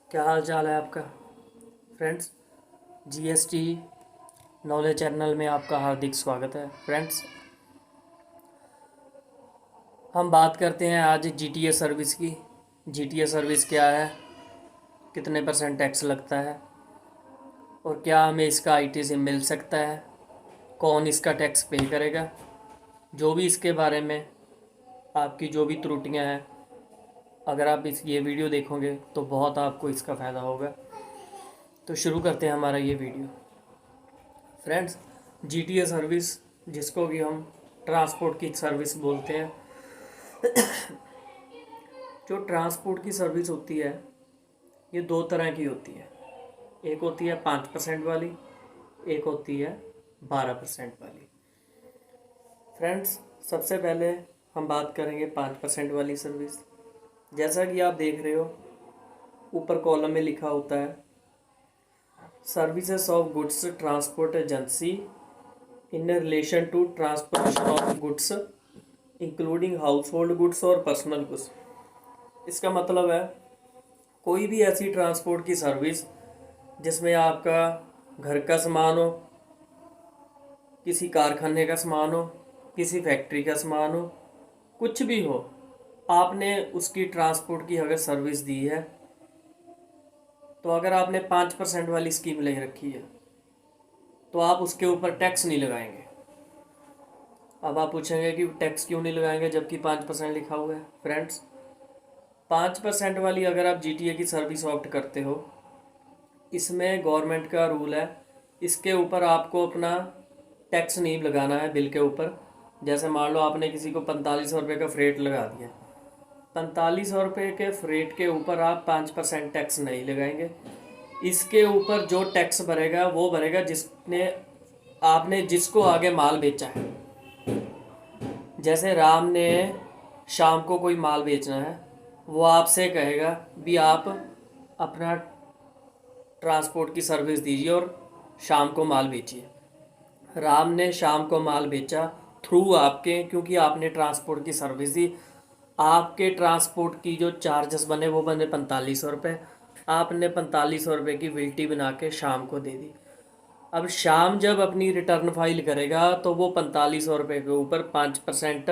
क्या हाल चाल है आपका फ्रेंड्स। जीएसटी नॉलेज चैनल में आपका हार्दिक स्वागत है फ्रेंड्स। हम बात करते हैं आज जीटीए सर्विस की। जीटीए सर्विस क्या है, कितने % टैक्स लगता है और क्या हमें इसका आईटी से मिल सकता है, कौन इसका टैक्स पे करेगा। जो भी इसके बारे में आपकी जो भी त्रुटियां हैं, अगर आप ये वीडियो देखोगे तो बहुत आपको इसका फ़ायदा होगा। तो शुरू करते हैं हमारा ये वीडियो फ्रेंड्स। जीटीए सर्विस, जिसको कि हम ट्रांसपोर्ट की सर्विस बोलते हैं। जो ट्रांसपोर्ट की सर्विस होती है ये दो तरह की होती है। एक होती है 5% वाली, एक होती है 12% वाली। फ्रेंड्स, सबसे पहले हम बात करेंगे 5% वाली सर्विस। जैसा कि आप देख रहे हो ऊपर कॉलम में लिखा होता है services of goods transport agency in relation to transportation of goods including household goods और पर्सनल गुड्स। इसका मतलब है कोई भी ऐसी ट्रांसपोर्ट की सर्विस जिसमें आपका घर का सामान हो, किसी कारखाने का सामान हो, किसी फैक्ट्री का सामान हो, कुछ भी हो, आपने उसकी ट्रांसपोर्ट की अगर सर्विस दी है तो अगर आपने 5% वाली स्कीम ले रखी है तो आप उसके ऊपर टैक्स नहीं लगाएंगे। अब आप पूछेंगे कि टैक्स क्यों नहीं लगाएंगे जबकि 5% लिखा हुआ है। फ्रेंड्स, 5% वाली अगर आप जीटीए की सर्विस ऑप्ट करते हो, इसमें गवर्नमेंट का रूल है, इसके ऊपर आपको अपना टैक्स नहीं लगाना है बिल के ऊपर। जैसे मान लो आपने किसी को 4500 का फ्रेट लगा दिया, 4500 के फ्रेट के ऊपर आप 5% टैक्स नहीं लगाएंगे। इसके ऊपर जो टैक्स भरेगा वो भरेगा आपने जिसको आगे माल बेचा है। जैसे राम ने शाम को कोई माल बेचना है, वो आपसे कहेगा भी आप अपना ट्रांसपोर्ट की सर्विस दीजिए और शाम को माल बेचिए। राम ने शाम को माल बेचा थ्रू आपके, क्योंकि आपने ट्रांसपोर्ट की सर्विस दी। आपके ट्रांसपोर्ट की जो चार्जेस बने वो बने 4500 आपने 4500 की विल्टी बना के शाम को दे दी। अब शाम जब अपनी रिटर्न फाइल करेगा तो वो 4500 के ऊपर 5%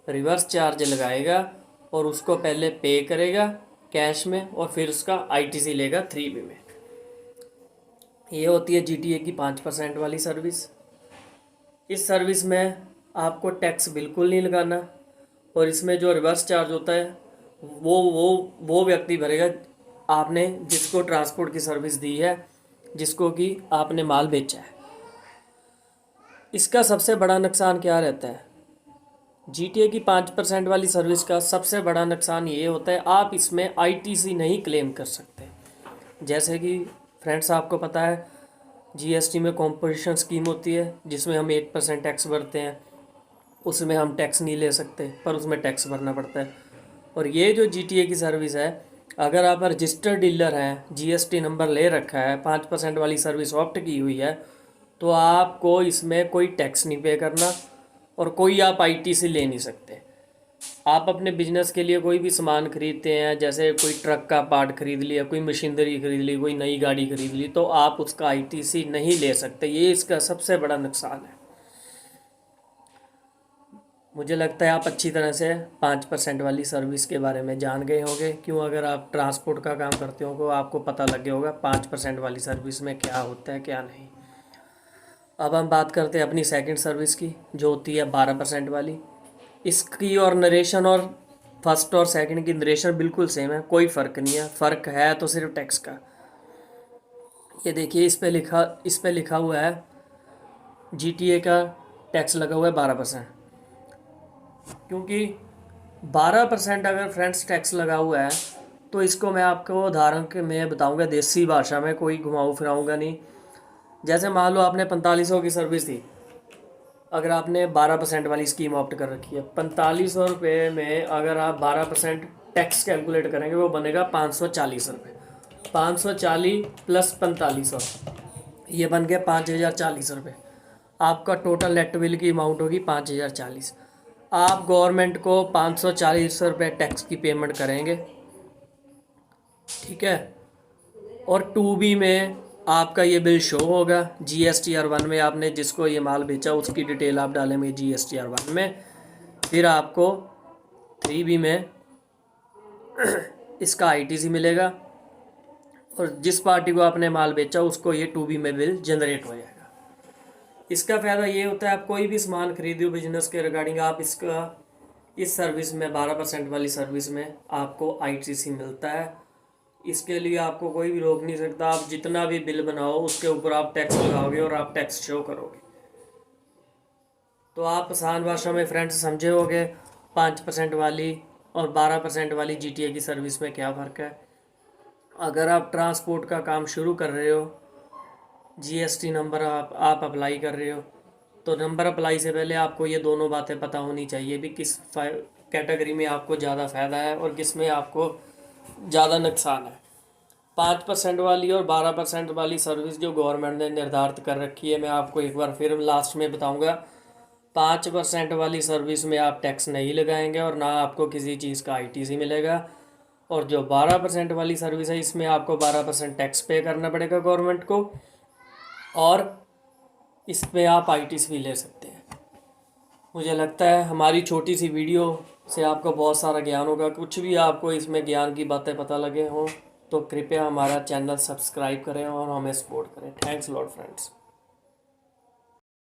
रिवर्स चार्ज लगाएगा और उसको पहले पे करेगा कैश में और फिर उसका आईटीसी लेगा 3B में। ये होती है जीटीए की 5% वाली सर्विस। इस सर्विस में आपको टैक्स बिल्कुल नहीं लगाना और इसमें जो रिवर्स चार्ज होता है वो व्यक्ति भरेगा आपने जिसको ट्रांसपोर्ट की सर्विस दी है, जिसको कि आपने माल बेचा है। इसका सबसे बड़ा नुकसान क्या रहता है? जीटीए की 5% वाली सर्विस का सबसे बड़ा नुकसान ये होता है आप इसमें आईटीसी नहीं क्लेम कर सकते। जैसे कि फ्रेंड्स आपको पता है जीएसटी में कॉम्पोजिशन स्कीम होती है जिसमें हम 1% टैक्स भरते हैं, उसमें हम टैक्स नहीं ले सकते पर उसमें टैक्स भरना पड़ता है। और ये जो जीटीए की सर्विस है, अगर आप रजिस्टर्ड डीलर हैं, जीएसटी नंबर ले रखा है, 5% वाली सर्विस ऑप्ट की हुई है, तो आपको इसमें कोई टैक्स नहीं पे करना और कोई आप आईटीसी ले नहीं सकते। आप अपने बिजनेस के लिए कोई भी सामान खरीदते हैं, जैसे कोई ट्रक का पार्ट खरीद लिया, कोई मशीनरी खरीद ली, कोई नई गाड़ी खरीद ली, तो आप उसका आईटीसी नहीं ले सकते। ये इसका सबसे बड़ा नुकसान है। मुझे लगता है आप अच्छी तरह से 5% वाली सर्विस के बारे में जान गए होंगे। क्यों? अगर आप ट्रांसपोर्ट का काम करते हो तो आपको पता लग गया होगा 5% वाली सर्विस में क्या होता है क्या नहीं। अब हम बात करते हैं अपनी सेकंड सर्विस की, जो होती है 12% वाली। इसकी और नरेशन और फर्स्ट और सेकंड की नरेशन बिल्कुल सेम है, कोई फ़र्क नहीं है। फ़र्क है तो सिर्फ टैक्स का। ये देखिए इस पे लिखा हुआ है जीटीए का टैक्स लगा हुआ है 12%। क्योंकि 12% अगर फ्रेंड्स टैक्स लगा हुआ है तो इसको मैं आपको उदाहरण के मैं बताऊंगा देसी भाषा में, कोई घुमाऊँ फिराऊंगा नहीं। जैसे मान लो आपने 4500 की सर्विस दी, अगर आपने 12% वाली स्कीम ऑप्ट कर रखी है, 4500 में अगर आप 12% टैक्स कैलकुलेट करेंगे वो बनेगा 540 रुपये। 540 प्लस 4500 ये बन गया 5040 रुपये। आपका टोटल नेट बिल की अमाउंट होगी 5040। आप गवर्नमेंट को 540 रुपये टैक्स की पेमेंट करेंगे, ठीक है। और 2B में आपका ये बिल शो होगा। GSTR 1 में आपने जिसको ये माल बेचा उसकी डिटेल आप डालेंगे GSTR 1 में। फिर आपको 3B में इसका ITC मिलेगा और जिस पार्टी को आपने माल बेचा उसको ये 2B में बिल जनरेट हो जाएगा। इसका फ़ायदा ये होता है आप कोई भी सामान खरीदो बिजनेस के रिगार्डिंग, आप इसका इस सर्विस में 12% वाली सर्विस में आपको ITC मिलता है। इसके लिए आपको कोई भी रोक नहीं सकता। आप जितना भी बिल बनाओ उसके ऊपर आप टैक्स लगाओगे और आप टैक्स शो करोगे। तो आप आसान भाषा में फ्रेंड्स समझे होगे 5% वाली और 12% वाली GTA की सर्विस में क्या फ़र्क है। अगर आप ट्रांसपोर्ट का काम शुरू कर रहे हो, GST नंबर आप अप्लाई कर रहे हो, तो नंबर अप्लाई से पहले आपको ये दोनों बातें पता होनी चाहिए भी किस कैटेगरी में आपको ज़्यादा फ़ायदा है और किस में आपको ज़्यादा नुकसान है। 5% वाली और 12% वाली सर्विस जो गवर्नमेंट ने निर्धारित कर रखी है, मैं आपको एक बार फिर लास्ट में बताऊंगा। 5% वाली सर्विस में आप टैक्स नहीं लगाएंगे और ना आपको किसी चीज़ का ITC मिलेगा। और जो 12% वाली सर्विस है इसमें आपको 12% टैक्स पे करना पड़ेगा गवर्नमेंट को और इसमें आप ITC भी ले सकते हैं। मुझे लगता है हमारी छोटी सी वीडियो से आपको बहुत सारा ज्ञान होगा। कुछ भी आपको इसमें ज्ञान की बातें पता लगे हों तो कृपया हमारा चैनल सब्सक्राइब करें और हमें सपोर्ट करें। Thanks lot friends.